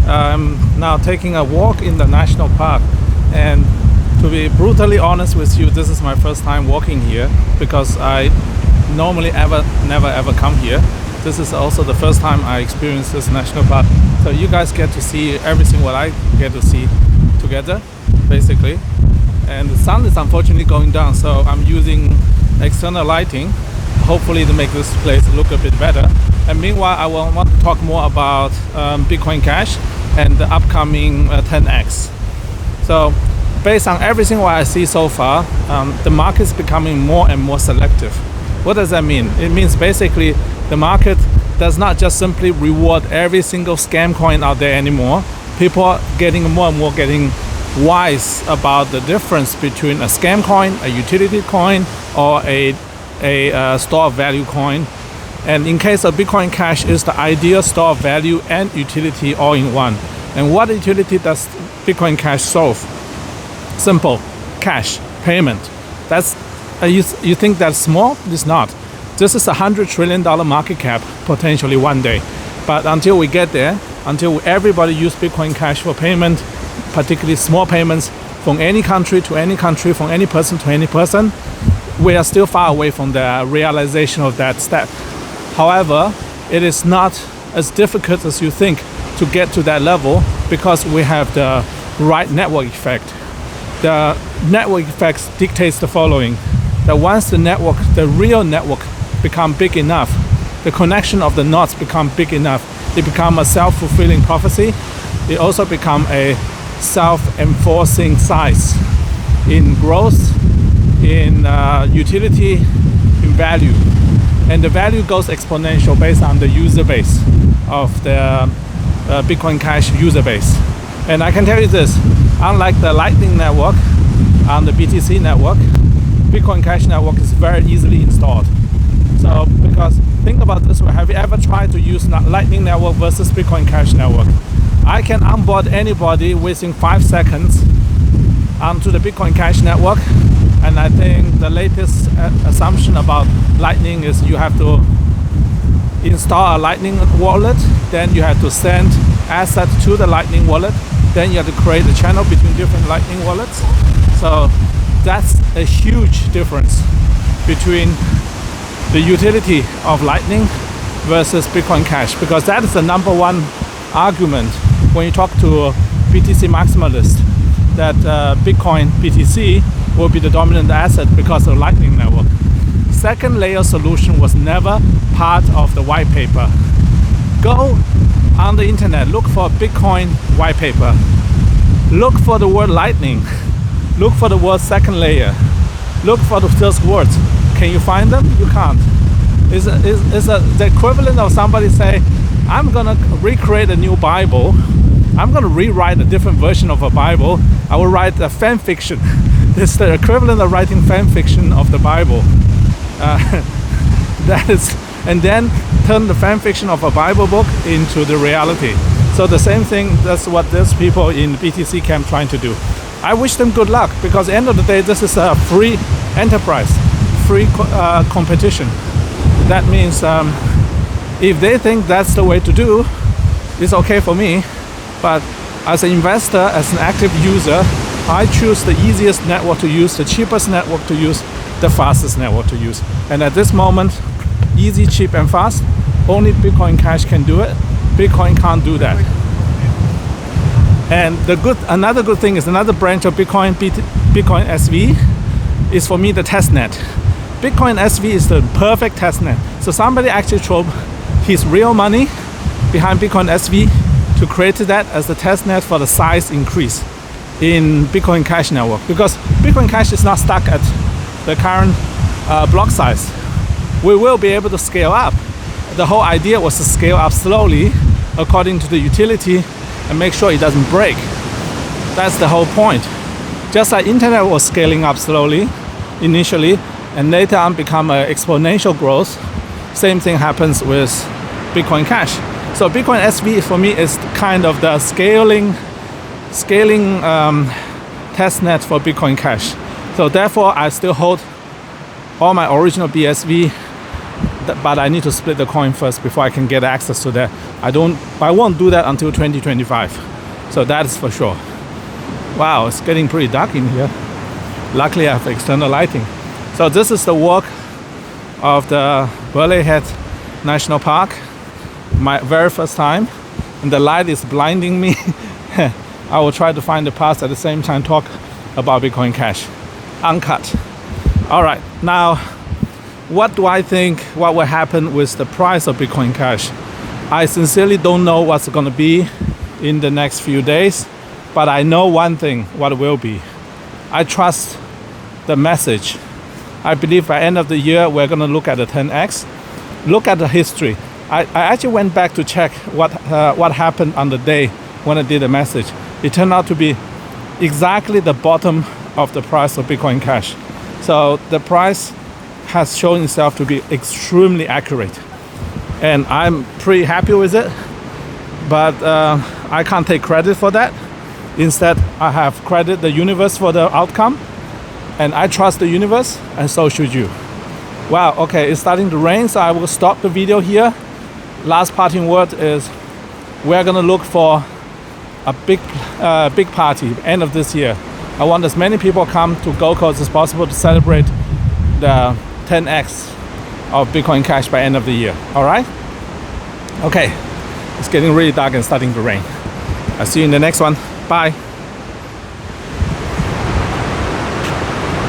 I'm now taking a walk in the national park, and to be brutally honest with you, this is my first time walking here because I normally never ever come here. This is also the first time I experience this national park, so you guys get to see everything what I get to see together, basically. And the sun is unfortunately going down, so I'm using external lighting, hopefully to make this place look a bit better. And meanwhile, I will want to talk more about Bitcoin Cash and the upcoming 10X. So based on everything what I see so far, the market is becoming more and more selective. What does that mean? It means basically the market does not just simply reward every single scam coin out there anymore. People are getting more and more wise about the difference between a scam coin, a utility coin, or a store of value coin. And in case of Bitcoin Cash, is the ideal store of value and utility all in one. And what utility does Bitcoin Cash solve? Simple: cash payment. That's you think that's small? It's not. This is $100 trillion market cap potentially one day. But until we get there, until everybody use Bitcoin Cash for payment, particularly small payments from any country to any country, from any person to any person, we are still far away from the realization of that step. However, it is not as difficult as you think to get to that level because we have the right network effect. The network effect dictates the following: that once the real network become big enough, the connection of the nodes become big enough, it become a self-fulfilling prophecy. It also become a self-enforcing size in growth, in utility, in value. And the value goes exponential based on the user base of the Bitcoin Cash user base. And I can tell you this, unlike the Lightning Network on the BTC network, Bitcoin Cash network is very easily installed. So, because think about this way, have you ever tried to use Lightning Network versus Bitcoin Cash network? I can onboard anybody within 5 seconds onto the Bitcoin Cash network, and I think the latest assumption about Lightning is you have to install a Lightning wallet, then you have to send assets to the Lightning wallet, then you have to create a channel between different Lightning wallets. So that's a huge difference between the utility of Lightning versus Bitcoin Cash, because that is the number one argument when you talk to a BTC maximalist, that Bitcoin BTC will be the dominant asset because of Lightning Network. Second layer solution was never part of the white paper. Go on the internet, look for a Bitcoin white paper, look for the word Lightning, look for the word second layer, look for the first words. Can you find them? You can't. It's the equivalent of somebody say, I'm gonna recreate a new Bible, I'm gonna rewrite a different version of a Bible, I will write a fan fiction. It's the equivalent of writing fan fiction of the Bible. And then turn the fan fiction of a Bible book into the reality. So the same thing, that's what these people in BTC camp trying to do. I wish them good luck, because at the end of the day, this is a free enterprise, free competition. That means if they think that's the way to do, it's okay for me. But as an investor, as an active user, I choose the easiest network to use, the cheapest network to use, the fastest network to use. And at this moment, easy, cheap, and fast, only Bitcoin Cash can do it. Bitcoin can't do that. And another good thing is another branch of Bitcoin SV is for me the testnet. Bitcoin SV is the perfect testnet. So somebody actually threw his real money behind Bitcoin SV to create that as the testnet for the size increase in Bitcoin Cash network, because Bitcoin Cash is not stuck at the current block size. We will be able to scale up. The whole idea was to scale up slowly according to the utility and make sure it doesn't break. That's the whole point. Just like internet was scaling up slowly initially and later on become an exponential growth, same thing happens with Bitcoin Cash. So Bitcoin SV for me is kind of the scaling testnet for Bitcoin Cash. So therefore I still hold all my original BSV but I need to split the coin first before I can get access to that. I won't do that until 2025. So that is for sure. Wow, it's getting pretty dark in here. Luckily I have external lighting. So this is the walk of the Burley Head National Park. My very first time, and the light is blinding me. I will try to find the path at the same time talk about Bitcoin Cash. Uncut. All right, now what do I think what will happen with the price of Bitcoin Cash? I sincerely don't know what's going to be in the next few days, but I know one thing what it will be. I trust the message. I believe by end of the year we're going to look at the 10x, look at the history. I actually went back to check what happened on the day when I did the message. It turned out to be exactly the bottom of the price of Bitcoin Cash. So the price has shown itself to be extremely accurate, and I'm pretty happy with it. But I can't take credit for that. Instead, I have credit the universe for the outcome, and I trust the universe, and so should you. Wow, okay, it's starting to rain, so I will stop the video here. Last parting word is we're gonna look for a big party end of this year. I want as many people come to Gold Coast as possible to celebrate the 10x of Bitcoin Cash by end of the year. All right? Okay, it's getting really dark and starting to rain. I'll see you in the next one. Bye.